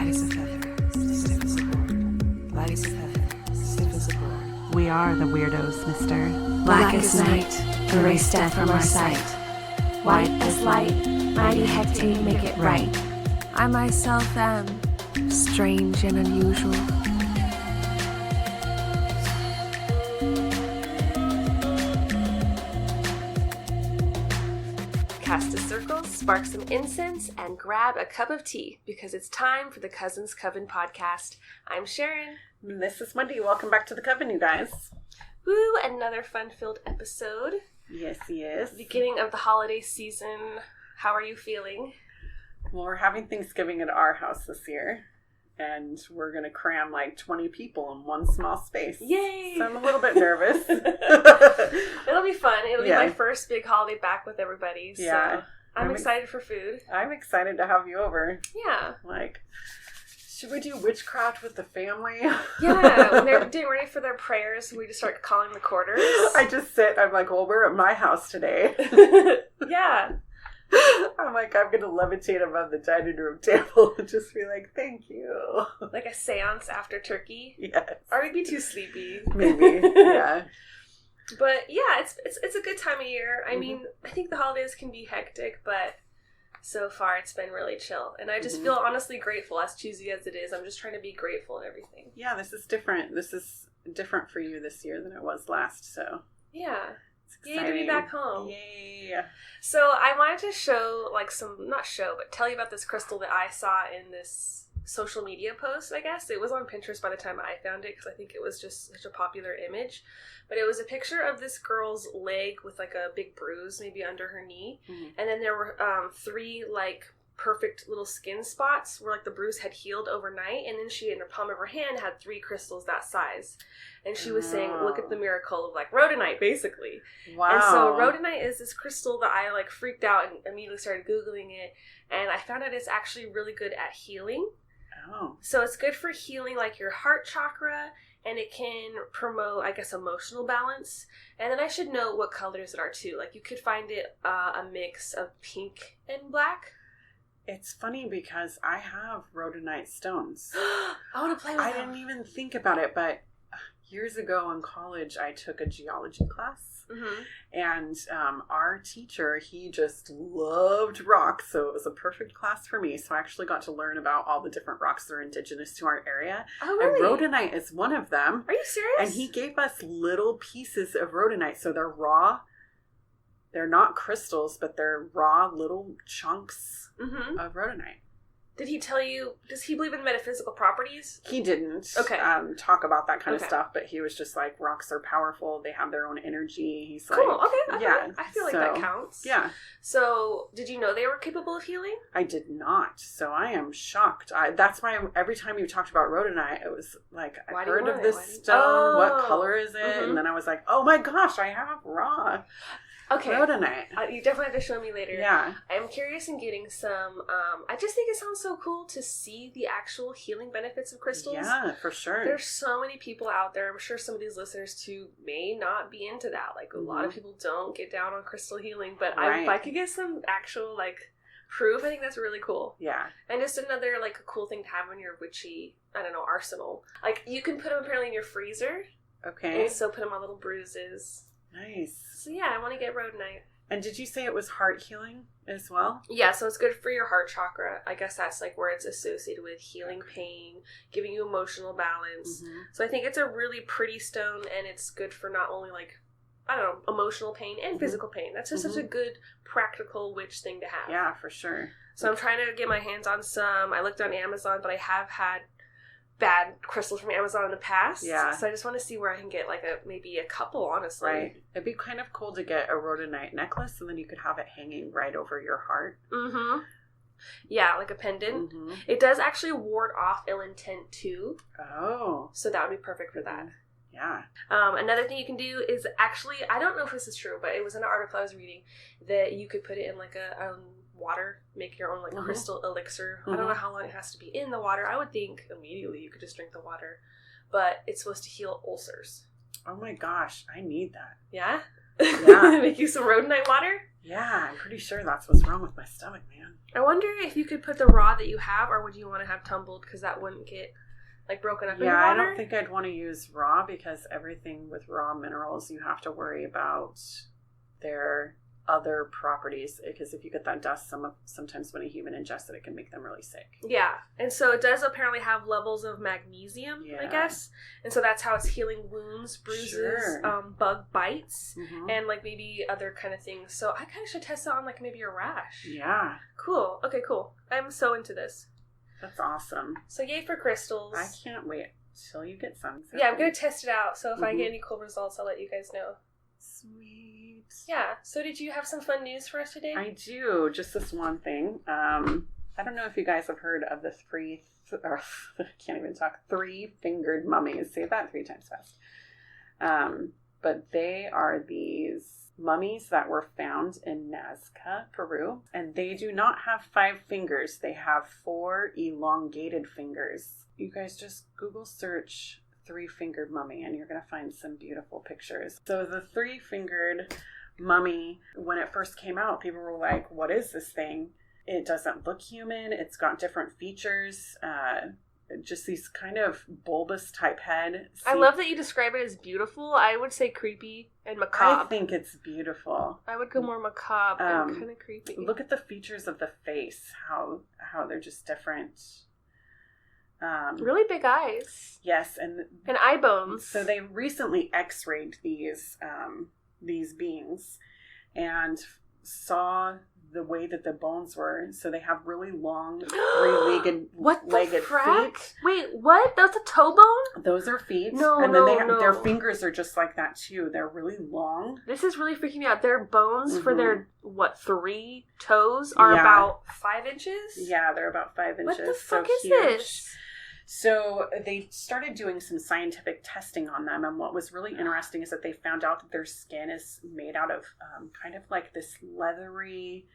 Light as a feather, stiff as a board. Light as a feather, stiff as a board. We are the weirdos, mister. Black as night, erase death from our sight. White as light, mighty hectate make it right. I myself am strange and unusual. Cast a circle, spark some incense, and grab a cup of tea because it's time for the Cousins Coven podcast. I'm Sharon. This is Wendy. Welcome back to the Coven, you guys. Woo, another fun-filled episode. Yes, yes. Beginning of the holiday season. How are you feeling? Well, we're having Thanksgiving at our house this year, and we're going to cram like 20 people in one small space. Yay! So I'm a little bit nervous. It'll be fun. It'll be my first big holiday back with everybody. So yeah. I'm excited for food. I'm excited to have you over. Yeah. Like, should we do witchcraft with the family? Yeah. When they're getting ready for their prayers, we just start calling the quarters. I just sit. I'm like, well, we're at my house today. Yeah. I'm like, I'm going to levitate above the dining room table and just be like, thank you. Like a seance after turkey. Yes. Or we'd be too sleepy. Maybe. Yeah. But yeah, it's a good time of year. I mean, I think the holidays can be hectic, but so far it's been really chill. And I just feel honestly grateful, as cheesy as it is. I'm just trying to be grateful and everything. Yeah, this is different. This is different for you this year than it was last, so. Yeah. Yay to be back home. Yay. So I wanted to show, tell you about this crystal that I saw in this social media post, I guess. It was on Pinterest by the time I found it because I think it was just such a popular image. But it was a picture of this girl's leg with like a big bruise maybe under her knee. Mm-hmm. And then there were 3 like perfect little skin spots where like the bruise had healed overnight. And then she, in the palm of her hand, had 3 crystals that size. And she was saying, look at the miracle of like rhodonite, basically. Wow. And so rhodonite is this crystal that I like freaked out and immediately started Googling it. And I found out it's actually really good at healing. Oh. So it's good for healing like your heart chakra, and it can promote, I guess, emotional balance. And then I should know what colors it are too. Like you could find it a mix of pink and black. It's funny because I have rhodonite stones. I want to play with them. I didn't even think about it, but years ago in college, I took a geology class. Mm-hmm. And our teacher, he just loved rocks, so it was a perfect class for me. So I actually got to learn about all the different rocks that are indigenous to our area. Oh, really? And rhodonite is one of them. Are you serious? And he gave us little pieces of rhodonite, so they're raw. They're not crystals, but they're raw little chunks of rhodonite. Did he tell you, does he believe in metaphysical properties? He didn't talk about that kind of stuff, but he was just like, rocks are powerful. They have their own energy. He's cool. like, Okay. Yeah. I feel like that counts. Yeah. So, did you know they were capable of healing? I did not. So I am shocked. That's why every time you talked about rhodonite, it was like, I've heard of this stone. What color is it? Mm-hmm. And then I was like, oh my gosh, I have raw. Okay. Rhodonite. You definitely have to show me later. Yeah. I'm curious in getting some, I just think it sounds so cool to see the actual healing benefits of crystals. Yeah, for sure. There's so many people out there. I'm sure some of these listeners too may not be into that. Like a lot of people don't get down on crystal healing, but if I could get some actual like proof, I think that's really cool. Yeah. And just another like a cool thing to have in your witchy, arsenal. Like you can put them apparently in your freezer. Okay. And so put them on little bruises. Nice. So yeah, I want to get rhodonite. And did you say it was heart healing as well? Yeah, so it's good for your heart chakra. I guess that's like where it's associated with healing pain, giving you emotional balance. Mm-hmm. So I think it's a really pretty stone, and it's good for not only like, emotional pain and physical pain. That's just such a good practical witch thing to have. Yeah, for sure. So I'm trying to get my hands on some. I looked on Amazon, but I have had bad crystals from Amazon in the past. Yeah. So I just want to see where I can get like maybe a couple, honestly. Right. It'd be kind of cool to get a rhodonite necklace and then you could have it hanging right over your heart. Mm-hmm. Yeah, like a pendant. Mm-hmm. It does actually ward off ill intent too. Oh. So that would be perfect for that. Yeah. Another thing you can do is actually, I don't know if this is true, but it was in an article I was reading that you could put it in like a water, make your own like crystal elixir. I don't know how long it has to be in the water. I would think immediately you could just drink the water, but it's supposed to heal ulcers. Oh my gosh, I need that. Yeah? Yeah. Make you some rhodonite water? Yeah, I'm pretty sure that's what's wrong with my stomach, man. I wonder if you could put the raw that you have, or would you want to have tumbled, because that wouldn't get, like, broken up in the water? Yeah, I don't think I'd want to use raw, because everything with raw minerals, you have to worry about their other properties, because if you get that dust, sometimes when a human ingests it, it can make them really sick. Yeah, and so it does apparently have levels of magnesium, I guess, and so that's how it's healing wounds, bruises, bug bites, and like maybe other kind of things. So I kind of should test it on like maybe a rash. Yeah. Cool. Okay, cool. I'm so into this. That's awesome. So yay for crystals. I can't wait till you get some. Yeah, I'm going to test it out, so if I get any cool results, I'll let you guys know. Sweet. Yeah, so did you have some fun news for us today? I do, just this one thing. I don't know if you guys have heard of the three-fingered mummies. Say that 3 times fast. But they are these mummies that were found in Nazca, Peru, and they do not have 5 fingers. They have 4 elongated fingers. You guys just Google search 3-fingered mummy and you're going to find some beautiful pictures. So the 3-fingered mummy, when it first came out, people were like, what is this thing? It doesn't look human. It's got different features. Just these kind of bulbous type head. I love that you describe it as beautiful. I would say creepy and macabre. I think it's beautiful. I would go more macabre and kind of creepy. Look at the features of the face, how they're just different. Really big eyes. Yes, and eye bones. So they recently X-rayed these beings and saw the way that the bones were. So they have really long, three-legged feet. Wait, what? That's a toe bone? Those are feet. No, and then their fingers are just like that too. They're really long. This is really freaking me out. Their bones for their 3 toes are about 5 inches? Yeah, they're about 5 inches. What the fuck is huge. this? So they started doing some scientific testing on them, and what was really interesting is that they found out that their skin is made out of kind of like this leathery...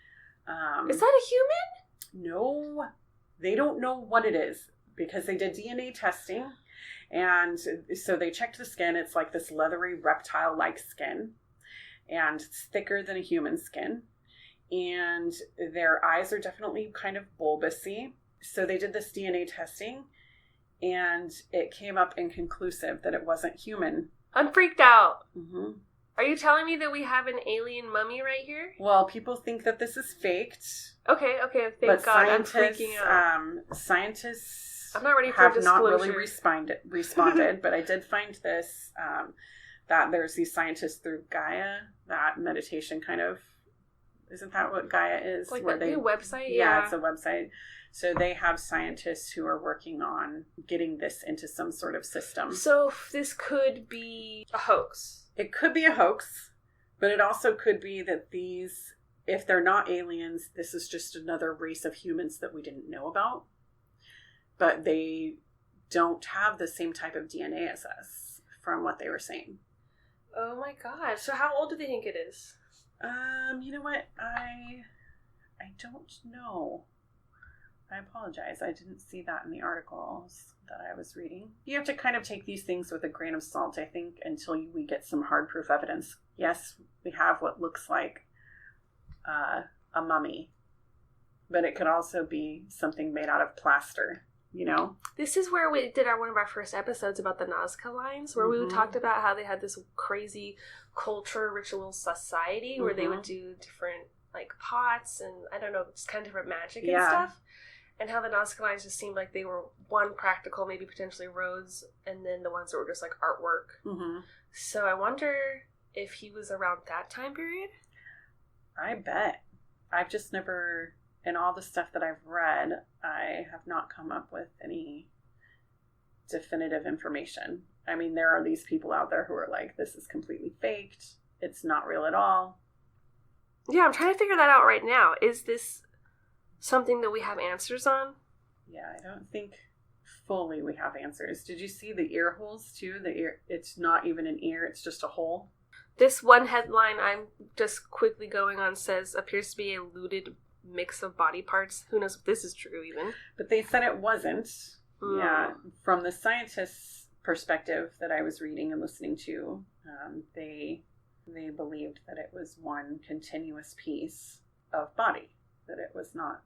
is that a human? No, they don't know what it is, because they did DNA testing, and so they checked the skin. It's like this leathery reptile-like skin, and it's thicker than a human skin, and their eyes are definitely kind of bulbousy. So they did this DNA testing, and it came up inconclusive that it wasn't human. I'm freaked out. Mm-hmm. Are you telling me that we have an alien mummy right here? Well, people think that this is faked. Okay, thank God. I'm freaking out. Scientists I'm not ready for have disclosure. not really responded, but I did find this, that there's these scientists through Gaia, that meditation kind of, isn't that what Gaia is? Like where a website? Yeah, it's a website. So they have scientists who are working on getting this into some sort of system. So this could be a hoax. It could be a hoax, but it also could be that these, if they're not aliens, this is just another race of humans that we didn't know about. But they don't have the same type of DNA as us, from what they were saying. Oh my God. So how old do they think it is? You know what? I don't know. I apologize. I didn't see that in the articles that I was reading. You have to kind of take these things with a grain of salt, I think, until we get some hard proof evidence. Yes, we have what looks like a mummy, but it could also be something made out of plaster, you know? This is where we did one of our first episodes about the Nazca lines, where we talked about how they had this crazy culture ritual society where they would do different like pots and I don't know, just kind of different magic and stuff. And how the Nazca lines just seemed like they were one practical, maybe potentially roads, and then the ones that were just like artwork. Mm-hmm. So I wonder if he was around that time period. I bet. I've just never, in all the stuff that I've read, I have not come up with any definitive information. I mean, there are these people out there who are like, this is completely faked. It's not real at all. Yeah, I'm trying to figure that out right now. Is this something that we have answers on? Yeah, I don't think fully we have answers. Did you see the ear holes too? The ear, it's not even an ear, it's just a hole. This one headline I'm just quickly going on says, appears to be a looted mix of body parts. Who knows if this is true even. But they said it wasn't. Yeah, from the scientists' perspective that I was reading and listening to, they they believed that it was one continuous piece of body, that it was not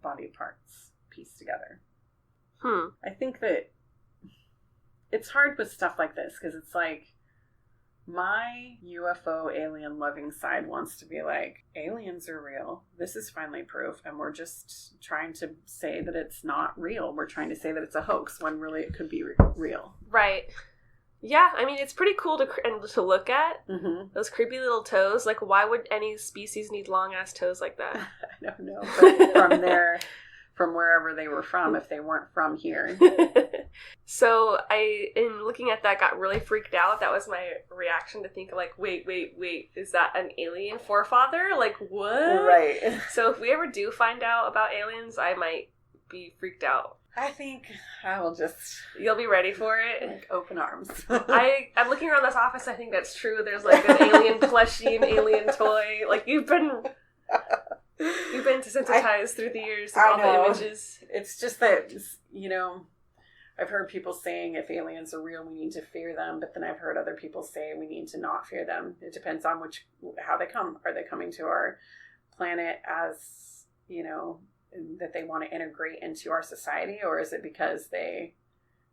body parts pieced together. I think that it's hard with stuff like this because it's like my UFO alien loving side wants to be like, aliens are real. This is finally proof. And we're just trying to say that it's not real. We're trying to say that it's a hoax when really it could be real. Right. Yeah, I mean, it's pretty cool to look at. Mm-hmm. Those creepy little toes. Like, why would any species need long-ass toes like that? I don't know. But from wherever they were from, if they weren't from here. So in looking at that, got really freaked out. That was my reaction to think, like, wait, is that an alien forefather? Like, what? Right. So if we ever do find out about aliens, I might be freaked out. I think I will just... You'll be ready for it? Like, open arms. I'm looking around this office, I think that's true. There's, like, an alien plushie, an alien toy. Like, you've been desensitized through the years to all the images. It's just that, I've heard people saying if aliens are real, we need to fear them. But then I've heard other people say we need to not fear them. It depends on how they come. Are they coming to our planet as, that they want to integrate into our society? Or is it because they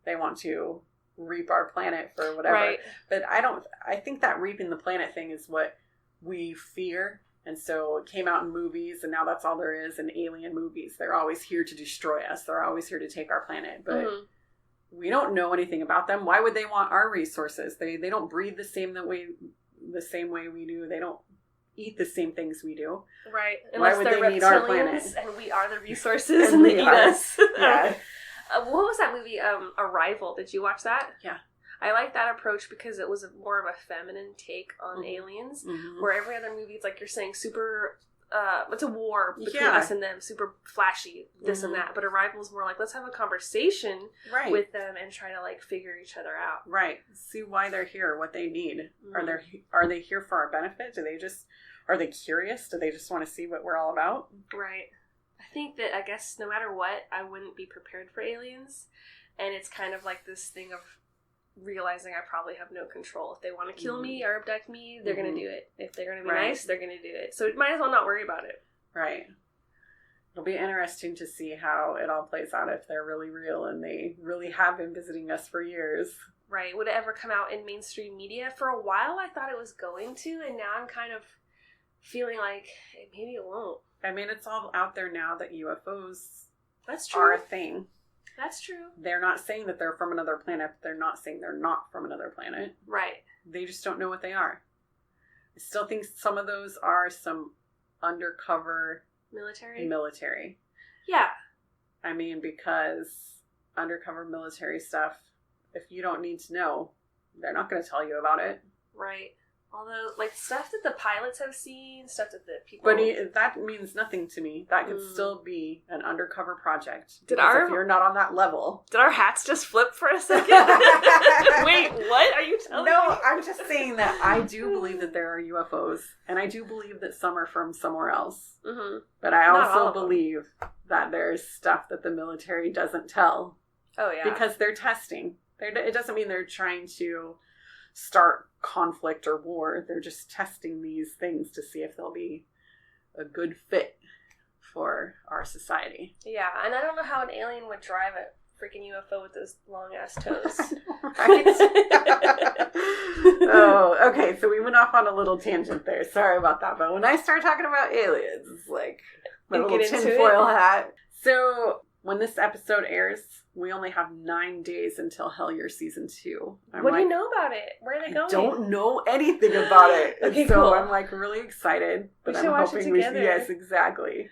want to reap our planet for whatever? Right. But I think that reaping the planet thing is what we fear. And so it came out in movies, and now that's all there is in alien movies. They're always here to destroy us. They're always here to take our planet. But we don't know anything about them. Why would they want our resources? They don't breathe the same way we do. They don't eat the same things we do. Right. Why would they need our planet? And we are the resources, and they eat us. Yeah. What was that movie? Arrival. Did you watch that? Yeah. I like that approach because it was more of a feminine take on aliens, where every other movie, it's like you're saying super, it's a war between us and them, super flashy, this and that. But Arrival is more like, let's have a conversation with them and try to, like, figure each other out. Right. See why they're here, what they need. Are they here for our benefit? Are they curious? Do they just want to see what we're all about? Right. I think that, I guess, no matter what, I wouldn't be prepared for aliens. And it's kind of like this thing of realizing I probably have no control. If they want to kill me or abduct me, they're going to do it. If they're going to be nice, they're going to do it. So might as well not worry about it. Right. It'll be interesting to see how it all plays out, if they're really real and they really have been visiting us for years. Right. Would it ever come out in mainstream media? For a while, I thought it was going to, and now I'm kind of feeling like maybe it won't. I mean, it's all out there now that UFOs That's true. are a thing. That's true. They're not saying that they're from another planet. They're not saying they're not from another planet. Right. They just don't know what they are. I still think some of those are some undercover military. Yeah. I mean, because undercover military stuff, if you don't need to know, they're not going to tell you about it. Right. Although, like, stuff that the pilots have seen, stuff that the people... But that means nothing to me. That could still be an undercover project. If you're not on that level... Did our hats just flip for a second? Wait, what are you telling me? No, I'm just saying that I do believe that there are UFOs. And I do believe that some are from somewhere else. Mm-hmm. But I also believe that there's stuff that the military doesn't tell. Oh, yeah. Because they're testing. It doesn't mean they're trying to start conflict or war. They're just testing these things to see if they'll be a good fit for our society. Yeah, and I don't know how an alien would drive a freaking UFO with those long ass toes. Oh, okay, so we went off on a little tangent there. Sorry about that, but when I start talking about aliens, it's like my little tinfoil hat. So when this episode airs, we only have 9 days until Hellier Season 2. What do you know about it? Where are they going? I don't know anything about it. Okay, so cool. I'm like really excited. But we should watch it together. Yes, exactly.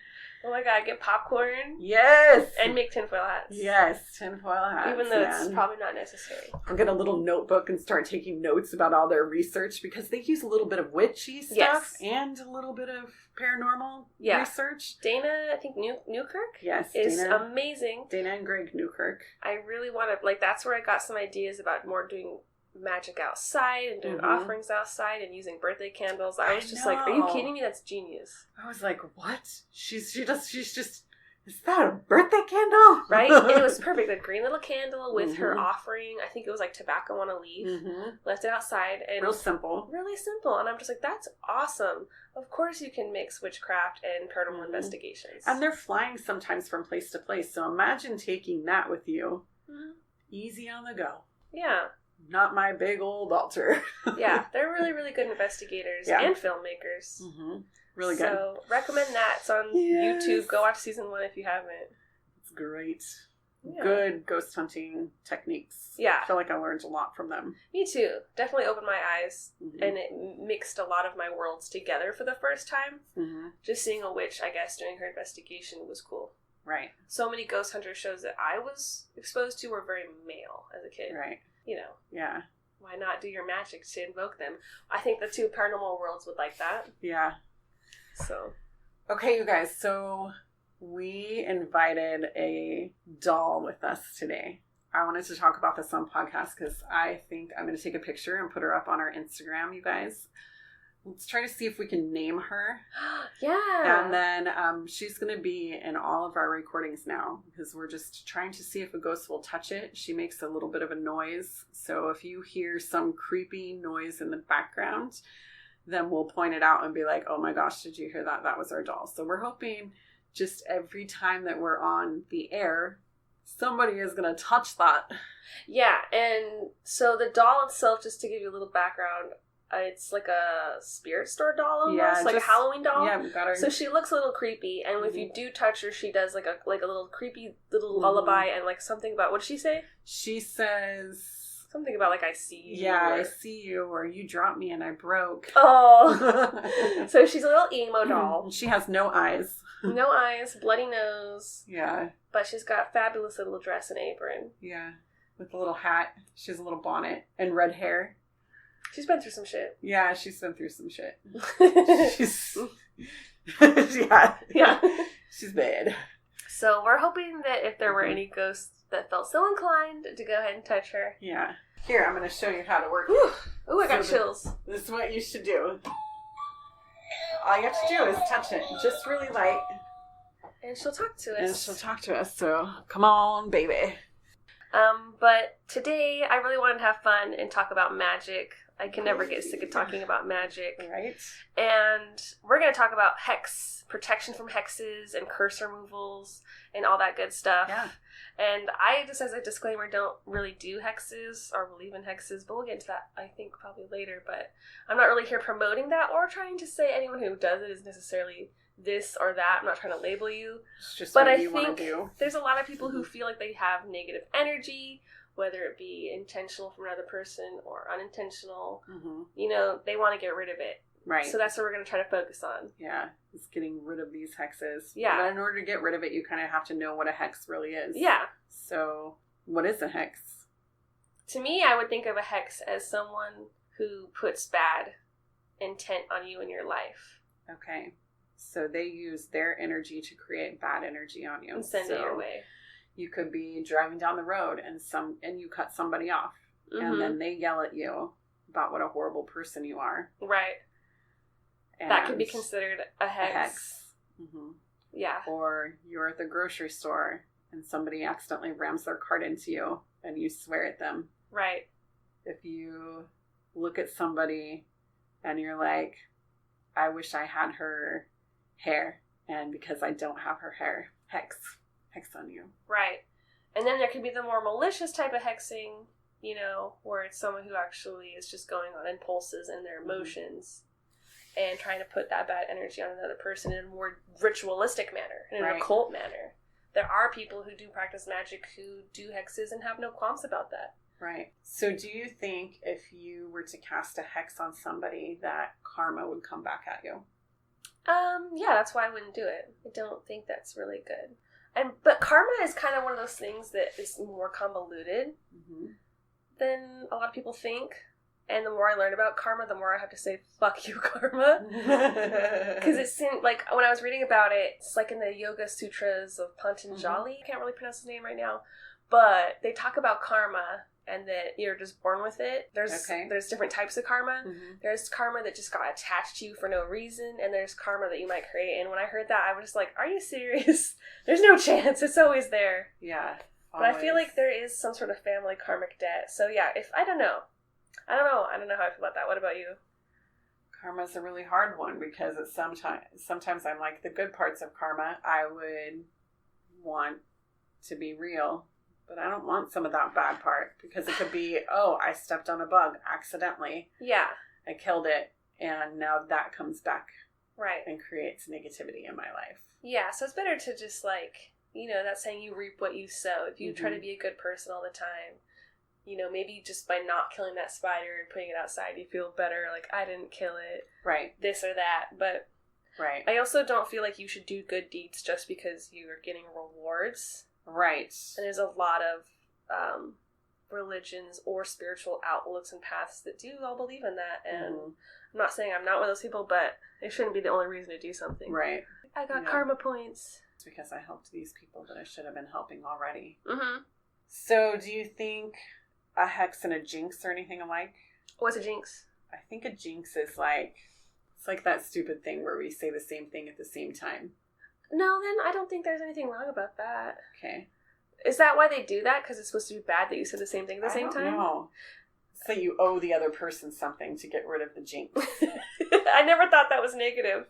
Oh my god, get popcorn. Yes! And make tinfoil hats. Yes, tinfoil hats. Even though it's probably not necessary. I'll get a little notebook and start taking notes about all their research, because they use a little bit of witchy stuff and a little bit of paranormal research. Dana, I think Newkirk? Yes, is Dana, amazing. Dana and Greg Newkirk. I really want to, like, that's where I got some ideas about more doing magic outside and doing offerings outside and using birthday candles. I was just like, are you kidding me? That's genius. I was like, what? She's just is that a birthday candle? Right? And it was perfect. A green little candle with her Mhm. offering. I think it was like tobacco on a leaf. Mm-hmm. Left it outside. And Real simple. Really simple. And I'm just like, that's awesome. Of course you can mix witchcraft and paranormal Mhm. investigations. And they're flying sometimes from place to place. So imagine taking that with you. Mhm. Easy on the go. Yeah. Not my big old altar. Yeah. They're really, really good investigators Yeah. and filmmakers. Mm-hmm. Really good. So recommend that. It's on Yes. YouTube. Go watch season 1 if you haven't. It's great. Yeah. Good ghost hunting techniques. Yeah. I feel like I learned a lot from them. Me too. Definitely opened my eyes. Mhm. And it mixed a lot of my worlds together for the first time. Mm-hmm. Just seeing a witch, I guess, doing her investigation was cool. Right. So many ghost hunter shows that I was exposed to were very male as a kid. Right. You know, Yeah. why not do your magic to invoke them? I think the 2 paranormal worlds would like that. Yeah. So, Okay, you guys. So we invited a doll with us today. I wanted to talk about this on podcast because I think I'm going to take a picture and put her up on our Instagram, you guys. Let's try to see if we can name her. yeah. And then she's going to be in all of our recordings now because we're just trying to see if a ghost will touch it. She makes a little bit of a noise. So if you hear some creepy noise in the background, then we'll point it out and be like, oh my gosh, did you hear that? That was our doll. So we're hoping just every time that we're on the air, somebody is going to touch that. Yeah, and so the doll itself, just to give you a little background, it's like a spirit store doll almost, Yeah, like just- a Halloween doll. Yeah, we got her. So she looks a little creepy, and if you do touch her, she does like a little creepy little lullaby, and like something about, what did she say? She says, Something about like, I see you. yeah, or- I see you, or you dropped me and I broke. Oh. So she's a little emo doll. She has no eyes. No eyes, bloody nose, Yeah, but she's got fabulous little dress and apron. yeah. With a little hat. She has a little bonnet and red hair. She's been through some shit. Yeah, she's been through some shit. She's... yeah. Yeah. She's bad. So we're hoping that if there were any ghosts that felt so inclined to go ahead and touch her. Yeah. Here, I'm going to show you how to work. Ooh, I got So chills. This is what you should do. All you have to do is touch it. Just really light. And she'll talk to us. And she'll talk to us. So, come on, baby. But today I really wanted to have fun and talk about magic. I can never get sick of talking about magic. Right? And we're going to talk about hex, protection from hexes and curse removals and all that good stuff. Yeah. And I, just as a disclaimer, don't really do hexes or believe in hexes, but we'll get into that, I think, probably later. But I'm not really here promoting that or trying to say anyone who does it is necessarily this or that. I'm not trying to label you. It's just But what I you want think to do. there's a lot of people who feel like they have negative energy, whether it be intentional from another person or unintentional. Mm-hmm. You know, they want to get rid of it. Right. So that's what we're going to try to focus on. Yeah, it's getting rid of these hexes. Yeah. But in order to get rid of it, you kind of have to know what a hex really is. Yeah. So, what is a hex? To me, I would think of a hex as someone who puts bad intent on you in your life. Okay. So they use their energy to create bad energy on you. And send it your way. You could be driving down the road and you cut somebody off. Mm-hmm. And then they yell at you about what a horrible person you are. Right. And That could be considered a hex. Mm-hmm. Yeah. Or you're at the grocery store and somebody accidentally rams their cart into you and you swear at them. Right. If you look at somebody and you're like, I wish I had her hair, and because I don't have her hair, hex on you. Right. And then there could be the more malicious type of hexing, you know, where it's someone who actually is just going on impulses and their emotions and trying to put that bad energy on another person in a more ritualistic manner, in an Right. occult manner. There are people who do practice magic who do hexes and have no qualms about that. Right. So do you think if you were to cast a hex on somebody that karma would come back at you? Yeah, that's why I wouldn't do it. I don't think that's really good. But karma is kind of one of those things that is more convoluted Mm-hmm. than a lot of people think. And the more I learn about karma, the more I have to say, fuck you, karma. Because it seemed like, when I was reading about it, it's like in the Yoga Sutras of Patanjali. I can't really pronounce his name right now. But they talk about karma and that you're just born with it. There's different types of karma. Mm-hmm. There's karma that just got attached to you for no reason, and there's karma that you might create. And when I heard that, I was just like, are you serious? There's no chance. It's always there. Yeah. Always. But I feel like there is some sort of family karmic debt. So yeah, I don't know how I feel about that. What about you? Karma's a really hard one because it's sometimes I'm like, the good parts of karma I would want to be real, but I don't want some of that bad part, because it could be, oh, I stepped on a bug accidentally. Yeah. I killed it, and now that comes back. Right. And creates negativity in my life. Yeah, so it's better to just like, that saying, you reap what you sow. If you try to be a good person all the time, maybe just by not killing that spider and putting it outside, you feel better, like, I didn't kill it. Right. This or that. But right. I also don't feel like you should do good deeds just because you are getting rewards. Right. And there's a lot of religions or spiritual outlooks and paths that do all believe in that. And I'm not saying I'm not one of those people, but it shouldn't be the only reason to do something. Right. I got karma points. It's because I helped these people that I should have been helping already. Mm-hmm. So do you think a hex and a jinx are anything alike? What's a jinx? I think a jinx is like, it's like that stupid thing where we say the same thing at the same time. No, then I don't think there's anything wrong about that. Okay. Is that why they do that? Because it's supposed to be bad that you said the same thing at the same time? No. So you owe the other person something to get rid of the jinx. I never thought that was negative.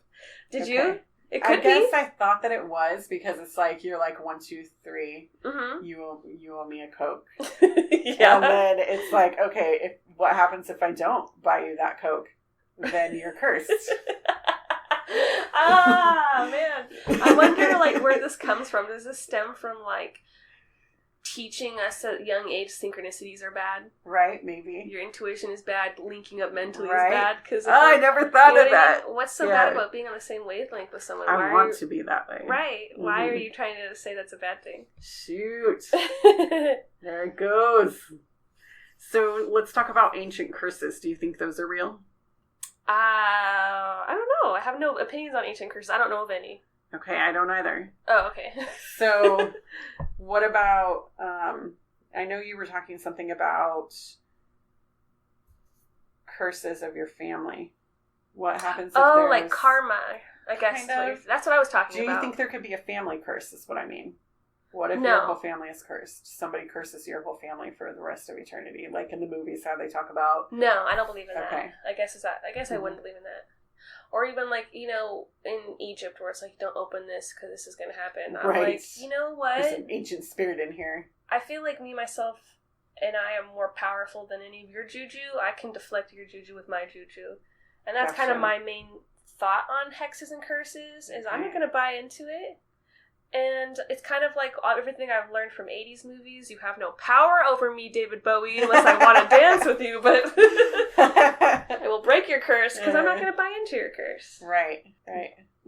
Did you? It could be. I guess I thought that it was, because it's like, you're like, 1, 2, 3. Mm-hmm. You owe me a Coke. Yeah. And then it's like, okay, what happens if I don't buy you that Coke? Then you're cursed. Ah, man. I wonder, like, where this comes from. Does this stem from, like, teaching us at a young age synchronicities are bad? Right, maybe. Your intuition is bad. Linking up mentally right. is bad. Cause I never thought of that. I mean? What's so bad about being on the same wavelength with someone? I want to be that way. Right. Mm-hmm. Why are you trying to say that's a bad thing? Shoot. There it goes. So let's talk about ancient curses. Do you think those are real? I don't know. I have no opinions on ancient curses. I don't know of any. Okay, I don't either. Oh, okay. So, what about, I know you were talking something about curses of your family. What happens if there's... like karma, I guess. That's what I was talking about. Do you think there could be a family curse, is what I mean? What if your whole family is cursed? Somebody curses your whole family for the rest of eternity, like in the movies, how they talk about... No, I don't believe in that. Okay. I guess I wouldn't believe in that. Or even, like, in Egypt, where it's like, don't open this because this is going to happen. I'm like, you know what? There's an ancient spirit in here. I feel like me, myself, and I am more powerful than any of your juju. I can deflect your juju with my juju. And that's kind of my main thought on hexes and curses, is I'm not going to buy into it. And it's kind of like everything I've learned from 80s movies. You have no power over me, David Bowie, unless I want to dance with you, but I will break your curse because I'm not going to buy into your curse. Right.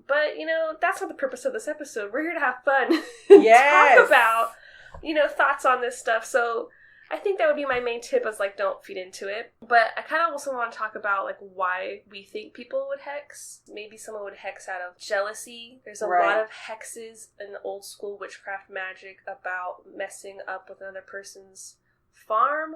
But, that's not the purpose of this episode. We're here to have fun. Yes. Talk about, thoughts on this stuff. So I think that would be my main tip, is, like, don't feed into it. But I kind of also want to talk about, like, why we think people would hex. Maybe someone would hex out of jealousy. There's a lot of hexes in old school witchcraft magic about messing up with another person's farm.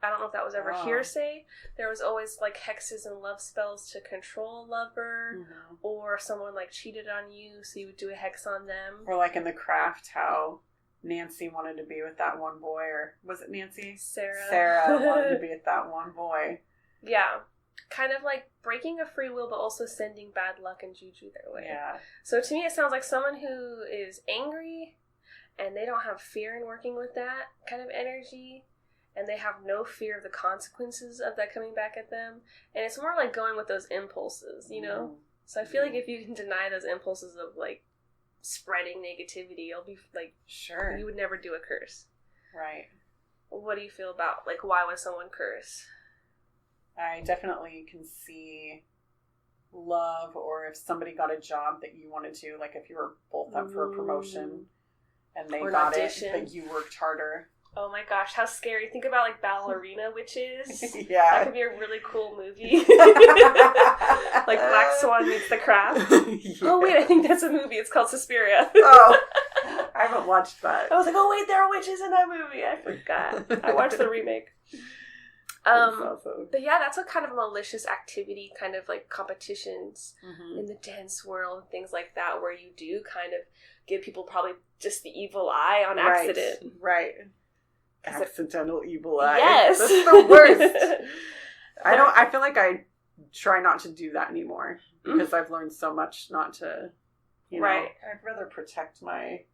I don't know if that was ever hearsay. There was always, like, hexes and love spells to control a lover, or someone, like, cheated on you, so you would do a hex on them. Or, like, in The Craft, how Nancy wanted to be with that one boy, or was it Nancy? Sarah wanted to be with that one boy. Yeah. Kind of like breaking a free will, but also sending bad luck and juju their way. Yeah. So to me, it sounds like someone who is angry, and they don't have fear in working with that kind of energy, and they have no fear of the consequences of that coming back at them. And it's more like going with those impulses, So I feel like if you can deny those impulses of, like, spreading negativity, you'll be like, sure, you would never do a curse. Right. What do you feel about, like, why would someone curse? I definitely can see love, or if somebody got a job that you wanted to, like if you were both up for a promotion and they got it, but you worked harder. Oh my gosh, how scary. Think about, like, ballerina witches. Yeah. That could be a really cool movie. Like Black Swan meets The Craft. Yeah. Oh wait, I think that's a movie. It's called Suspiria. Oh, I haven't not watched that. I was like, oh wait, there are witches in that movie. I forgot. I watched the remake. Awesome. But yeah, that's a kind of malicious activity, kind of like competitions in the dance world and things like that, where you do kind of give people probably just the evil eye on accident. Right. Accidental evil eye. Yes. That's the worst. I feel like I try not to do that anymore because I've learned so much not to, Right. I'd rather protect my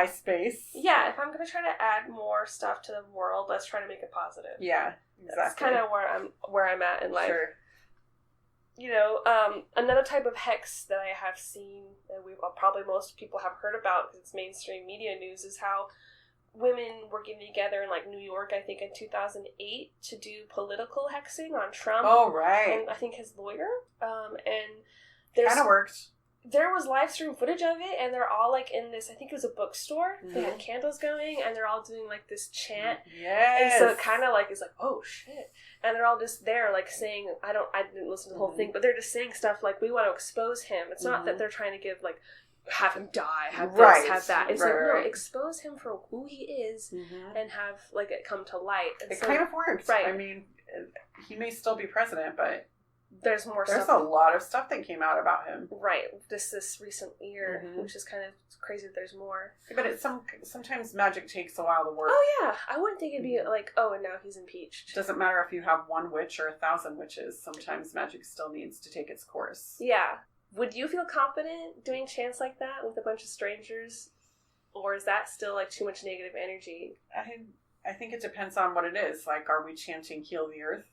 space. Yeah, if I'm going to try to add more stuff to the world, let's try to make it positive. Yeah, exactly. That's kind of where I'm at in life. Sure. Another type of hex that I have seen, and probably most people have heard about because it's mainstream media news, is how women were getting together in like New York, I think in 2008, to do political hexing on Trump. Oh, right. And I think his lawyer. And there's kind of worked. There was live stream footage of it, and they're all like in this, I think it was a bookstore. They had candles going, and they're all doing like this chant. Yes. And so it kind of like is like, oh shit. And they're all just there like saying, I didn't listen to the whole thing, but they're just saying stuff like, we want to expose him. It's not that they're trying to give like, have him die, have this, have that. It's like, no, expose him for who he is and have like it come to light. And it kind of works. Right. I mean, he may still be president, but there's a lot of stuff that came out about him. Right. This recent year, which is kind of crazy that there's more. But sometimes magic takes a while to work. Oh yeah, I wouldn't think it'd be like, oh, and now he's impeached. Doesn't matter if you have one witch or 1,000 witches. Sometimes magic still needs to take its course. Yeah. Would you feel confident doing chants like that with a bunch of strangers? Or is that still like too much negative energy? I think it depends on what it is. Like, are we chanting heal the earth?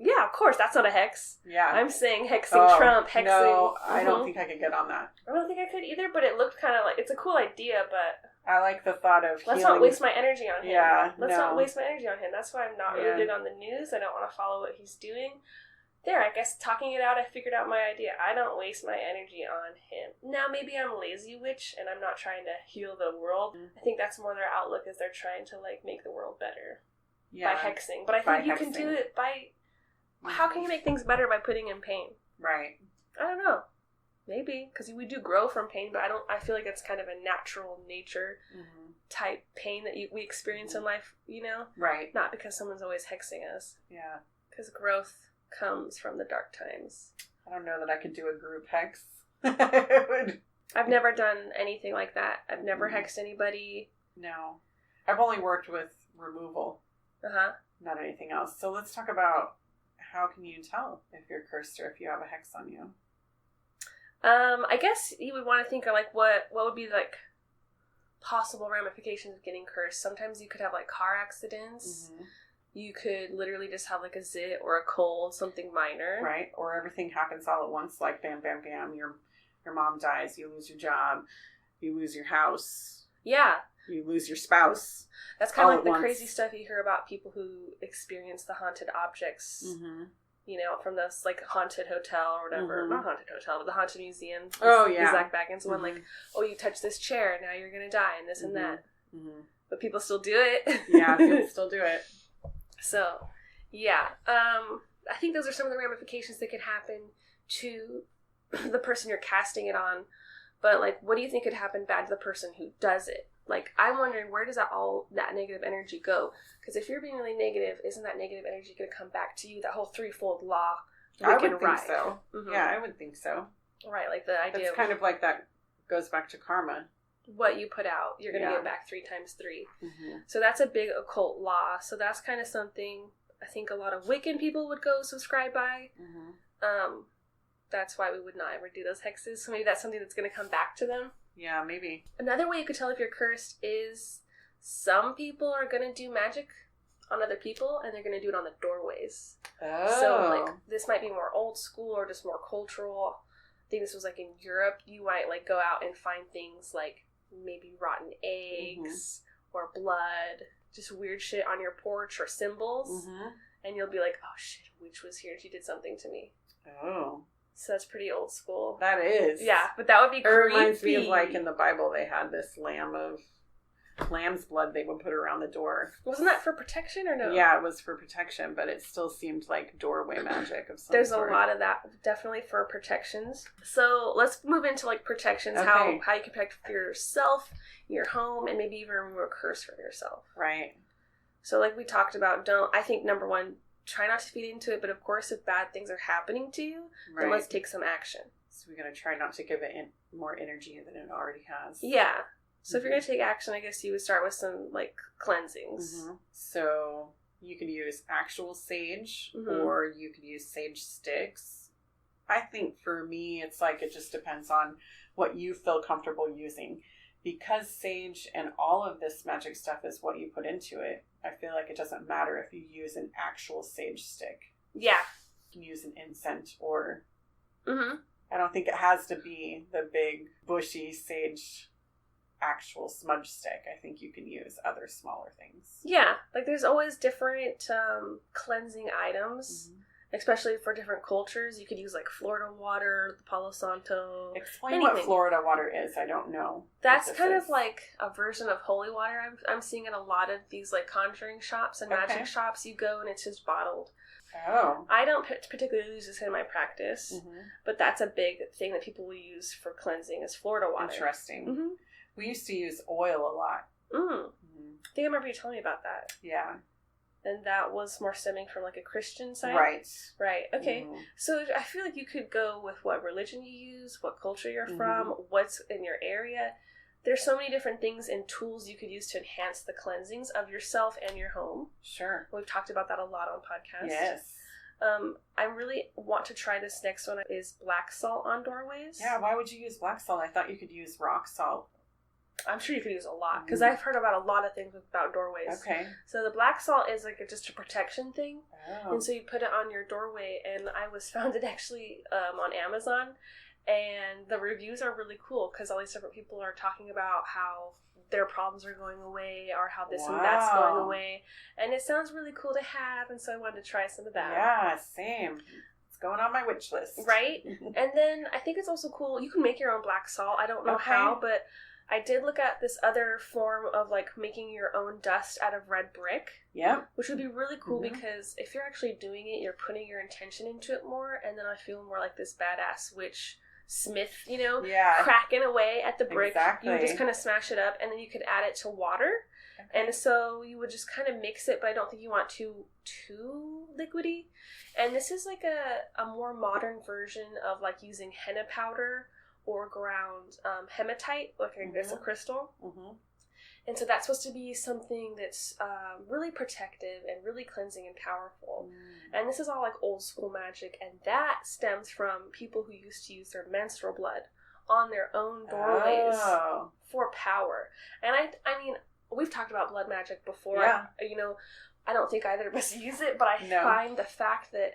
Yeah, of course. That's not a hex. Yeah. I'm saying hexing Trump, hexing... No, I don't think I could get on that. I don't think I could either, but it looked kind of like... It's a cool idea, but... I like the thought of Let's not waste my energy on him. Yeah, Let's not waste my energy on him. That's why I'm not really big on the news. I don't want to follow what he's doing. There, I guess talking it out, I figured out my idea. I don't waste my energy on him. Now, maybe I'm a lazy witch, and I'm not trying to heal the world. I think that's more their outlook, is they're trying to, like, make the world better. By hexing. But I think you can do it by... How can you make things better by putting in pain? Right. I don't know. Maybe, because we do grow from pain, but I feel like it's kind of a natural nature type pain that we experience in life, Right. Not because someone's always hexing us. Yeah. Because growth comes from the dark times. I don't know that I could do a group hex. I've never done anything like that. I've never hexed anybody. No. I've only worked with removal. Not anything else. So let's talk about how can you tell if you're cursed or if you have a hex on you? I guess you would want to think of like what would be like possible ramifications of getting cursed. Sometimes you could have like car accidents. You could literally just have like a zit or a cold, something minor. Right. Or everything happens all at once, like bam, bam, bam. Your mom dies, you lose your job, you lose your house. Yeah. You lose your spouse. That's kind of like the crazy stuff you hear about people who experience the haunted objects, from this like haunted hotel or whatever. Not haunted hotel, but the haunted museum. Oh, yeah. The Zach Baggins one, like, oh, you touch this chair, now you're going to die, and this and that. But people still do it. Yeah, people still do it. So, yeah. I think those are some of the ramifications that could happen to the person you're casting it on. But, like, what do you think could happen bad to the person who does it? Like, I'm wondering, where does that negative energy go? Because if you're being really negative, isn't that negative energy going to come back to you? That whole threefold law. I would think so. Yeah, I would think so. Right, like the idea It's kind of like that goes back to karma. What you put out, you're going to get back 3 times 3. So that's a big occult law. So that's kind of something I think a lot of Wiccan people would go subscribe by. That's why we would not ever do those hexes. So maybe that's something that's going to come back to them. Yeah, maybe. Another way you could tell if you're cursed is some people are going to do magic on other people, and they're going to do it on the doorways. Oh. So, like, this might be more old school or just more cultural. I think this was, like, in Europe. You might, like, go out and find things like maybe rotten eggs or blood, just weird shit on your porch or symbols. And you'll be like, oh, shit, a witch was here and she did something to me. Oh. So that's pretty old school. That is. Yeah, but that would be creepy. It reminds me of, like, in the Bible, they had this lamb of lamb's blood they would put around the door. Wasn't that for protection or no? Yeah, it was for protection, but it still seemed like doorway magic of some There's sort. a lot of that, definitely for protections. So let's move into like protections, Okay. how you can protect for yourself, your home, and maybe even remove a curse from yourself. Right. So like we talked about, I think number one, try not to feed into it, but of course if bad things are happening to you, Right. then let's take some action. So we're going to try not to give it more energy than it already has. Yeah. So if you're going to take action, I guess you would start with some like cleansings. Mm-hmm. So you could use actual sage, Mhm. or you could use sage sticks. I think for me, it's like it just depends on what you feel comfortable using. Because sage and all of this magic stuff is what you put into it, I feel like it doesn't matter if you use an actual sage stick. Yeah. You can use an incense, or Mm-hmm. I don't think it has to be the big bushy sage actual smudge stick. I think you can use other smaller things. Yeah. Like there's always different cleansing items. Mm-hmm. Especially for different cultures, you could use like Florida water, the Palo Santo. Explain what anything. Florida water is. I don't know. That's what this kind is. of like a version of holy water. I'm seeing in a lot of these like conjuring shops and Okay. magic shops. You go and it's just bottled. Oh. I don't particularly use this in my practice, Mm-hmm. but that's a big thing that people will use for cleansing is Florida water. Interesting. Mm-hmm. We used to use oil a lot. Mm. Mm-hmm. I think I remember you telling me about that. Yeah. And that was more stemming from like a Christian side? Right. Right, okay. Mhm. So I feel like you could go with what religion you use, what culture you're Mhm. from, what's in your area. There's so many different things and tools you could use to enhance the cleansings of yourself and your home. Sure. We've talked about that a lot on podcasts. Yes. I really want to try this next one is black salt on doorways. Yeah, why would you use black salt? I thought you could use rock salt. I'm sure you could use a lot because Mm. I've heard about a lot of things about doorways. Okay. So the black salt is like just a protection thing. Oh. And so you put it on your doorway, and I was found it actually on Amazon, and the reviews are really cool because all these different people are talking about how their problems are going away or how this and that's going Wow. away, and it sounds really cool to have, and so I wanted to try some of that. Yeah, same. It's going on my wish list. Right? And then I think it's also cool, you can make your own black salt. I don't know Okay. how, but I did look at this other form of like making your own dust out of red brick. Yep. Which would be really cool Mhm. because if you're actually doing it, you're putting your intention into it more, and then I feel more like this badass witch smith, Yeah. cracking away at the brick. Exactly. You would just kind of smash it up, and then you could add it to water, and so you would just kind of mix it, but I don't think you want too liquidy. And this is like a more modern version of like using henna powder or ground hematite, like I guess a crystal. Mm-hmm. And so that's supposed to be something that's really protective and really cleansing and powerful. And this is all like old school magic, and that stems from people who used to use their menstrual blood on their own doorways Oh. for power. And I mean, we've talked about blood magic before. Yeah. I don't think either of us use it, but I No. find the fact that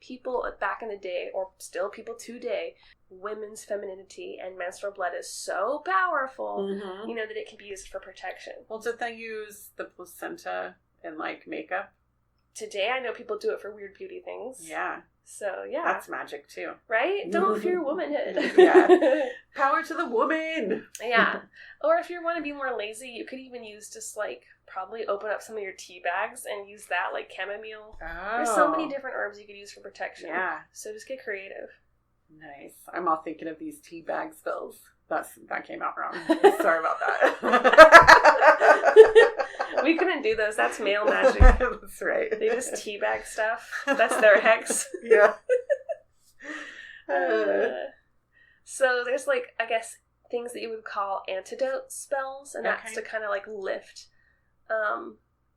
people back in the day, or still people today, women's femininity and menstrual blood is so powerful, Mm-hmm. that it can be used for protection. Well, did they use the placenta in like makeup? Today, I know people do it for weird beauty things. Yeah. So, yeah. That's magic too. Right? Don't fear womanhood. Yeah. Power to the woman. Yeah. Or if you want to be more lazy, you could even use just like probably open up some of your tea bags and use that like chamomile. Oh. There's so many different herbs you could use for protection. Yeah. So just get creative. Nice. I'm all thinking of these tea bag spills. That came out wrong. Sorry about that. We couldn't do those. That's male magic. That's right. They just teabag stuff. That's their hex. Yeah. So there's like, I guess, things that you would call antidote spells, and that's Okay. to kind of like lift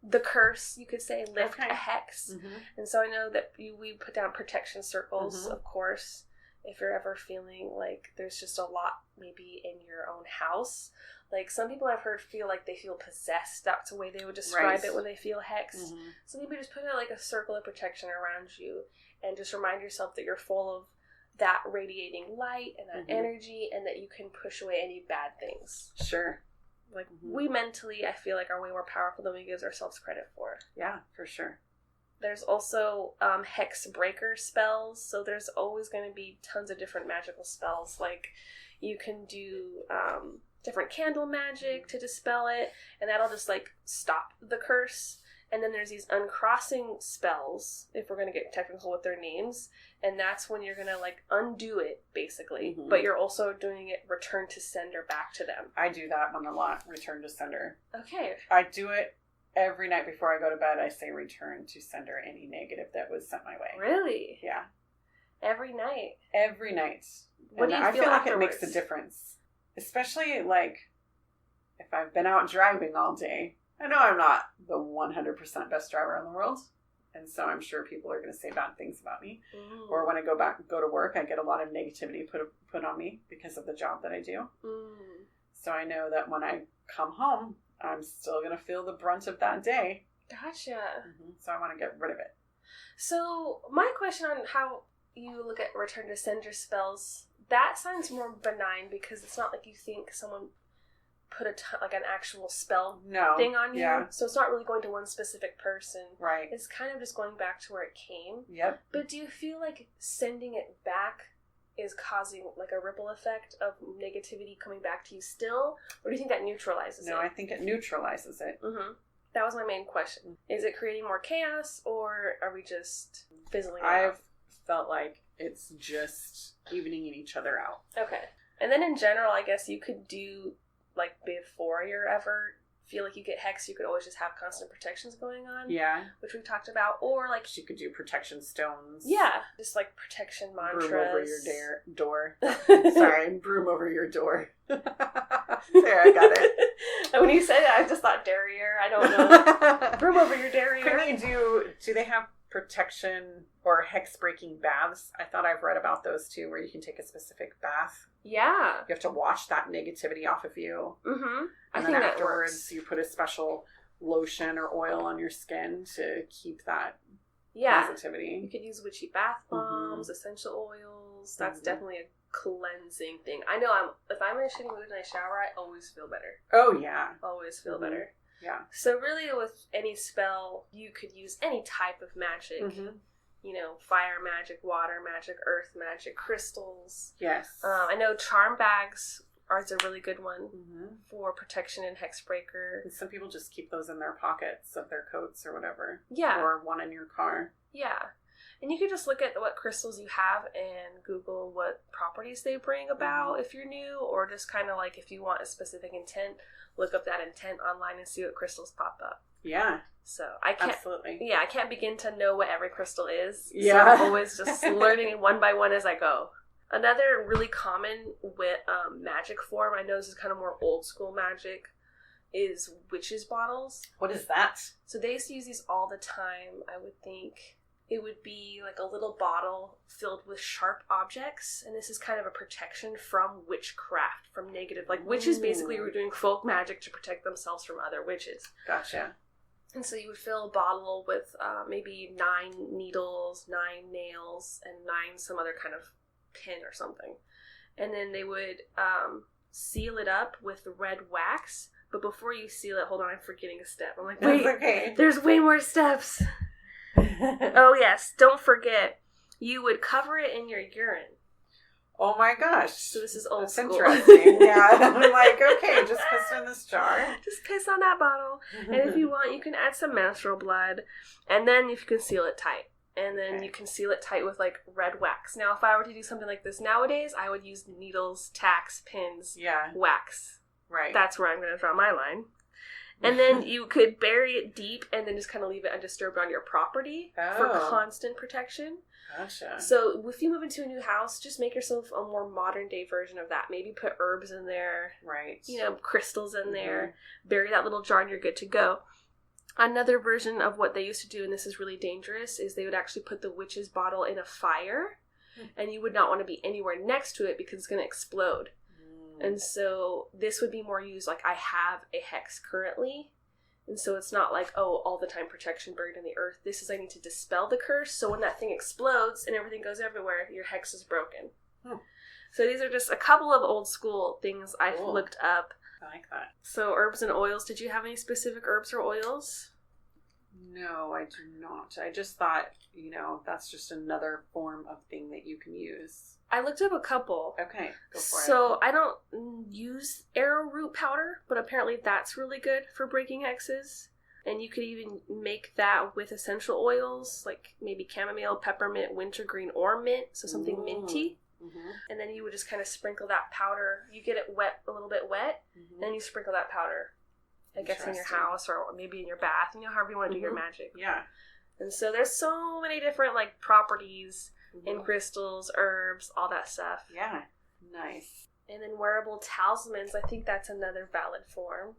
the curse, you could say, lift Okay. a hex. Mm-hmm. And so I know that we put down protection circles, Mhm. of course, if you're ever feeling like there's just a lot maybe in your own house. Like some people I've heard feel like they feel possessed. That's the way they would describe Right. it when they feel hexed. Mm-hmm. So maybe just put like a circle of protection around you and just remind yourself that you're full of that radiating light and that Mhm. energy, and that you can push away any bad things. Sure. Like Mhm. we mentally, I feel like, are way more powerful than we give ourselves credit for. Yeah, for sure. There's also hex breaker spells, so there's always going to be tons of different magical spells. Like you can do different candle magic to dispel it, and that'll just like stop the curse. And then there's these uncrossing spells, if we're going to get technical with their names, and that's when you're going to like undo it, basically. But you're also doing it return to sender back to them. I do that one a lot, return to sender. Okay. I do it every night before I go to bed. I say return to sender any negative that was sent my way. Really? Yeah. Every night? Every night. What do you feel I feel like afterwards? it makes a difference. Especially like if I've been out driving all day. I know I'm not the 100% best driver in the world, and so I'm sure people are going to say bad things about me. Or when I go to work, I get a lot of negativity put on me because of the job that I do. So I know that when I come home, I'm still going to feel the brunt of that day. Gotcha. So I want to get rid of it. So my question on how you look at return to sender spells, that sounds more benign because it's not like you think someone put like an actual spell thing on you. Yeah. So it's not really going to one specific person. Right. It's kind of just going back to where it came. Yep. But do you feel like sending it back is causing like a ripple effect of negativity coming back to you still? Or do you think that neutralizes it? No, I think it neutralizes it. That was my main question. Is it creating more chaos, or are we just fizzling it I've out? felt like it's just evening each other out. Okay. And then in general, I guess you could do, like, before you're ever feel like you get hexed, you could always just have constant protections going on. Yeah. Which we talked about. Or, like... She could do protection stones. Yeah. Just, like, protection mantras. Broom over your door. Sorry, broom over your door. There, I got it. And when you said it, I just thought derriere. I don't know. Broom over your derriere. Couldn't you do they have protection or hex breaking baths? I thought I've read about those too, where you can take a specific bath. Yeah. You have to wash that negativity off of you. I And think then that afterwards, works. you put a special lotion or oil on your skin to keep that Yeah. positivity. You could use witchy bath bombs, essential oils. That's definitely a cleansing thing. I know if I'm in a shitty mood and I shower, I always feel better. Oh, yeah. Always feel better. Yeah. So really with any spell, you could use any type of magic. You know, fire magic, water magic, earth magic, crystals. Yes. I know charm bags are a really good one for protection and hexbreaker. And some people just keep those in their pockets of their coats or whatever. Yeah. Or one in your car. Yeah. And you could just look at what crystals you have and Google what properties they bring about if you're new, or just kind of like if you want a specific intent, look up that intent online and see what crystals pop up. Yeah. So I can't, absolutely. Yeah, I can't begin to know what every crystal is. Yeah. So I'm always just learning one by one as I go. Another really common with magic form, I know this is kind of more old school magic, is witches' bottles. What is that? So they used to use these all the time. I would think it would be like a little bottle filled with sharp objects, and this is kind of a protection from witchcraft, from negative. Like witches basically were doing folk magic to protect themselves from other witches. Gotcha. And so you would fill a bottle with maybe 9 needles, 9 nails, and 9 some other kind of pin or something. And then they would seal it up with red wax. But before you seal it, hold on, I'm forgetting a step. I'm like, wait, That's okay. There's way more steps. Oh, yes, don't forget. You would cover it in your urine. Oh my gosh. So this is old That's school. interesting. Yeah. I'm like, okay, just piss in this jar. Just piss on that bottle. And if you want, you can add some menstrual blood. And then you can seal it tight. And then you can seal it tight with, like, red wax. Now, if I were to do something like this nowadays, I would use needles, tacks, pins, wax. Right. That's where I'm going to draw my line. And then you could bury it deep and then just kind of leave it undisturbed on your property for constant protection. Gotcha. So if you move into a new house, just make yourself a more modern day version of that. Maybe put herbs in there. Right. You know, crystals in there. Bury that little jar and you're good to go. Another version of what they used to do, and this is really dangerous, is they would actually put the witch's bottle in a fire. And you would not want to be anywhere next to it because it's going to explode. And so this would be more used like I have a hex currently. And so it's not like, oh, all the time protection buried in the earth. This is I need to dispel the curse. So when that thing explodes and everything goes everywhere, your hex is broken. So these are just a couple of old school things I've looked up. I like that. So herbs and oils. Did you have any specific herbs or oils? No, I do not. I just thought, that's just another form of thing that you can use. I looked up a couple. Okay, go for it. So I don't use arrowroot powder, but apparently that's really good for breaking hexes. And you could even make that with essential oils, like maybe chamomile, peppermint, wintergreen, or mint, so something minty. Mm-hmm. And then you would just kind of sprinkle that powder. You get it wet, a little bit wet, and then you sprinkle that powder, I guess, in your house or maybe in your bath, however you want to do your magic. Yeah. And so there's so many different, like, properties in crystals, herbs, all that stuff. Yeah. Nice. And then wearable talismans, I think that's another valid form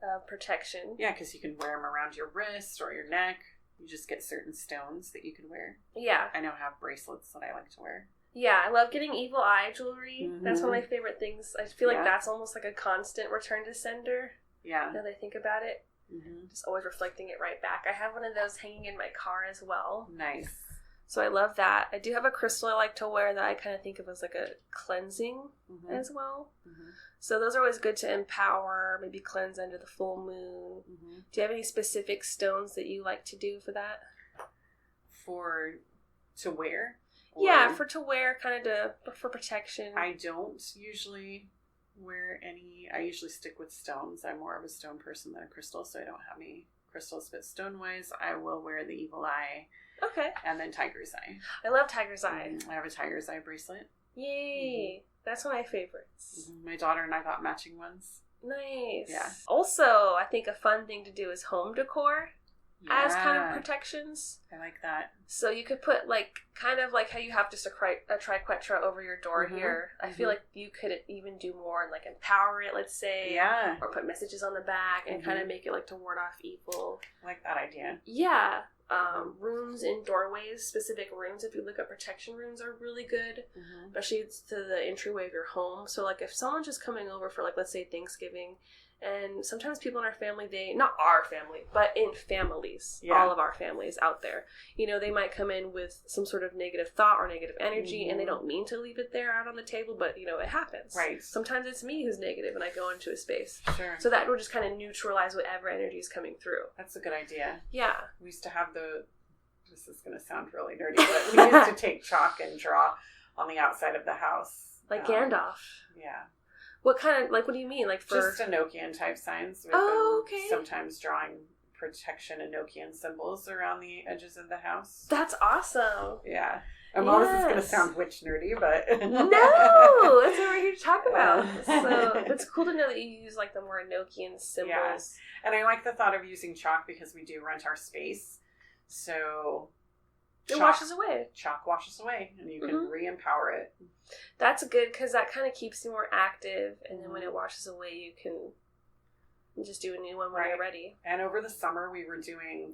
of protection. Yeah, because you can wear them around your wrist or your neck. You just get certain stones that you can wear. Yeah. I now have bracelets that I like to wear. Yeah, I love getting evil eye jewelry. That's one of my favorite things. I feel like that's almost like a constant return to sender. Yeah. Now that I think about it. Just always reflecting it right back. I have one of those hanging in my car as well. Nice. So I love that. I do have a crystal I like to wear that I kind of think of as like a cleansing as well. So those are always good to empower, maybe cleanse under the full moon. Do you have any specific stones that you like to do for that? To wear? Yeah, to wear, kind of for protection. I don't usually wear any. I usually stick with stones. I'm more of a stone person than a crystal, so I don't have any crystals. But stone-wise, I will wear the evil eye. Okay. And then tiger's eye. I love tiger's eye. I have a tiger's eye bracelet. Yay. That's one of my favorites. My daughter and I got matching ones. Nice. Yeah. Also, I think a fun thing to do is home decor as kind of protections. I like that. So you could put kind of like how you have just a triquetra over your door here. I feel like you could even do more and empower it, let's say. Yeah. Or put messages on the back and kind of make it to ward off evil. I like that idea. Yeah. Runes in doorways, specific runes, if you look up protection runes, are really good, especially to the entryway of your home. So if someone's just coming over for let's say Thanksgiving, and sometimes people in our family, not our family, but in families, all of our families out there, they might come in with some sort of negative thought or negative energy, and they don't mean to leave it there out on the table, but it happens. Right. Sometimes it's me who's negative and I go into a space. Sure. So that will just kind of neutralize whatever energy is coming through. That's a good idea. Yeah. We used to have this is going to sound really nerdy, but we used to take chalk and draw on the outside of the house. Like Gandalf. Yeah. What kind of, what do you mean? For... Just Enochian type signs. Okay. Sometimes drawing protection Enochian symbols around the edges of the house. That's awesome. Yeah. This is going to sound witch nerdy, but... No! That's what we're here to talk about. So it's cool to know that you use the more Enochian symbols. Yeah. And I like the thought of using chalk because we do rent our space. So... It washes away. Chalk washes away, and you can re-empower it. That's good, because that kind of keeps you more active, and then when it washes away, you can just do a new one when you're ready. And over the summer, we were doing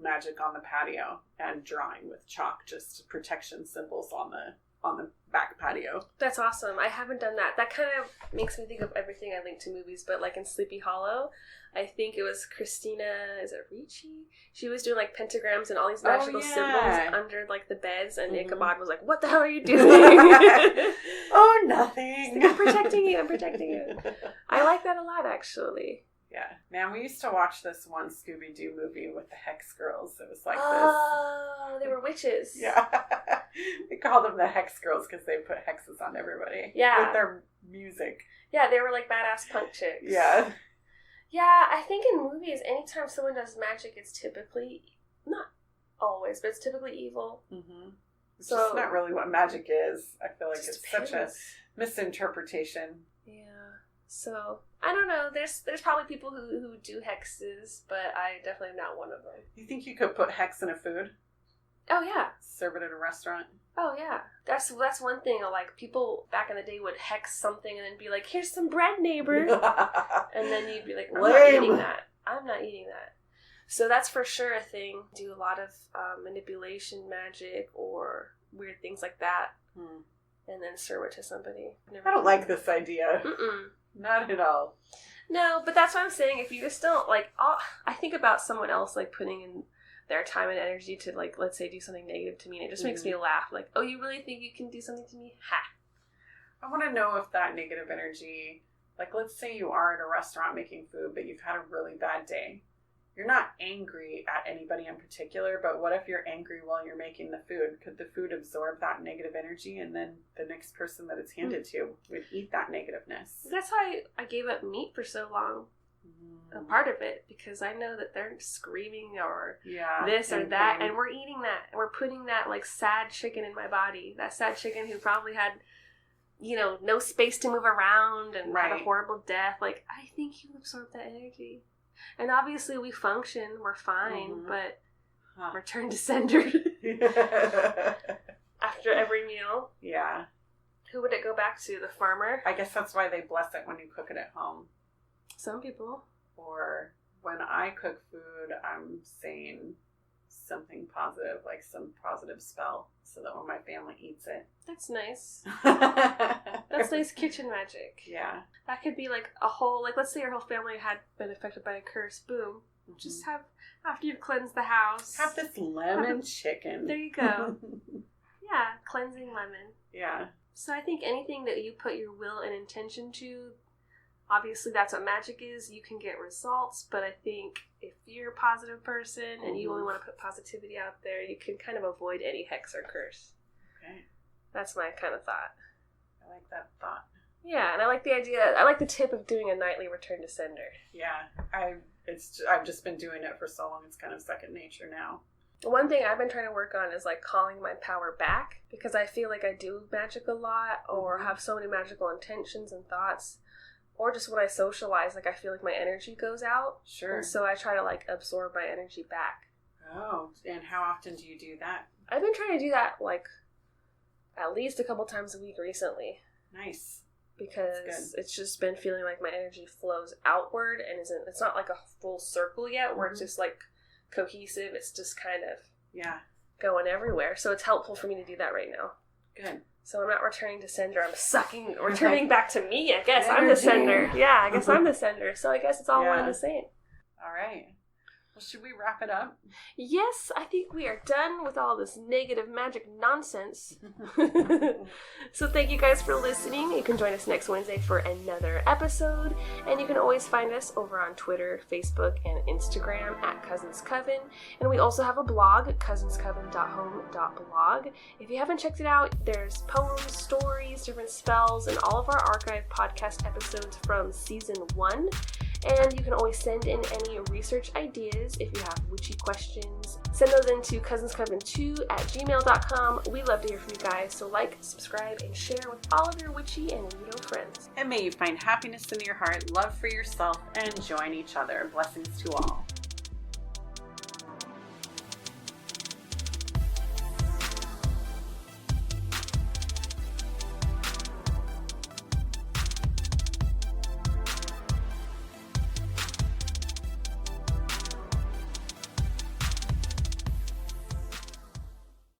magic on the patio and drawing with chalk, just protection symbols on the back patio. That's awesome. I haven't done that. That kind of makes me think of everything I link to movies, but in Sleepy Hollow, I think it was Christina, is it Ricci? She was doing pentagrams and all these magical symbols under the beds, and Ichabod was like, "What the hell are you doing?" Oh, nothing. I'm protecting you. I like that a lot, actually. Yeah. Man, we used to watch this one Scooby-Doo movie with the Hex Girls. It was this. Oh, they were witches. Yeah. We called them the Hex Girls because they put hexes on everybody. Yeah. With their music. Yeah, they were badass punk chicks. Yeah. Yeah, I think in movies, anytime someone does magic, it's typically, not always, but it's typically evil. Mm-hmm. It's just not really what magic is. I feel like it's depends. Such a misinterpretation. Yeah. So, I don't know. There's probably people who do hexes, but I definitely am not one of them. You think you could put hex in a food? Oh, yeah. Serve it at a restaurant? Oh, yeah. That's one thing. People back in the day would hex something and then be like, "Here's some bread, neighbor." And then you'd be like, "I'm not eating that. I'm not eating that." So that's for sure a thing. Do a lot of manipulation magic or weird things like that. And then serve it to somebody. I don't like this idea. Not at all. No, but that's what I'm saying. If you just don't, I think about someone else, putting in their time and energy to, let's say, do something negative to me, and it just makes me laugh. Oh, you really think you can do something to me? Ha! I want to know if that negative energy, let's say you are at a restaurant making food, but you've had a really bad day. you're not angry at anybody in particular, but what if you're angry while you're making the food? Could the food absorb that negative energy, and then the next person that it's handed to would eat that negativeness? That's why I gave up meat for so long. A part of it, because I know that they're screaming or this or that, and we're eating that, and we're putting that like sad chicken in my body. That sad chicken who probably had, no space to move around and had a horrible death. Like, I think you absorb that energy. And obviously we function, we're fine, but return to sender after every meal. Yeah. Who would it go back to? The farmer? I guess that's why they bless it when you cook it at home. Some people. Or when I cook food, I'm saying something positive, like some positive spell, so that when my family eats it. That's nice. That's nice kitchen magic. Yeah. That could be like a whole, like, let's say your whole family had been affected by a curse. Boom. Just have, after you've cleansed the house. Have this lemon chicken. There you go. Yeah, cleansing lemon. Yeah. So I think anything that you put your will and intention to, obviously that's what magic is. You can get results, but I think if you're a positive person and you only want to put positivity out there, you can kind of avoid any hex or curse. Okay. That's my kind of thought. I like that thought. Yeah, and I like the idea, I like the tip of doing a nightly return to sender. Yeah, I've just been doing it for so long, it's kind of second nature now. One thing I've been trying to work on is like calling my power back, because I feel like I do magic a lot or have so many magical intentions and thoughts, or just when I socialize, like I feel like my energy goes out. Sure. And so I try to like absorb my energy back. Oh, and how often do you do that? I've been trying to do that like at least a couple times a week recently. Nice. Because it's just been feeling like my energy flows outward and it's not like a full circle yet where it's just like cohesive. It's just kind of going everywhere. So it's helpful for me to do that right now. Good. So I'm not returning to sender. I'm returning back to me. I guess I'm the sender. Yeah, I guess I'm the sender. So I guess it's all one and the same. All right. Well, should we wrap it up? Yes, I think we are done with all this negative magic nonsense. So thank you guys for listening. You can join us next Wednesday for another episode. And you can always find us over on Twitter, Facebook, and Instagram at Cousins Coven. And we also have a blog, cousinscoven.home.blog. If you haven't checked it out, there's poems, stories, different spells, and all of our archive podcast episodes from season 1. And you can always send in any research ideas if you have witchy questions. Send those in to cousinscoven2@gmail.com. We love to hear from you guys, so like, subscribe, and share with all of your witchy and weirdo friends. And may you find happiness in your heart, love for yourself, and join each other. Blessings to all.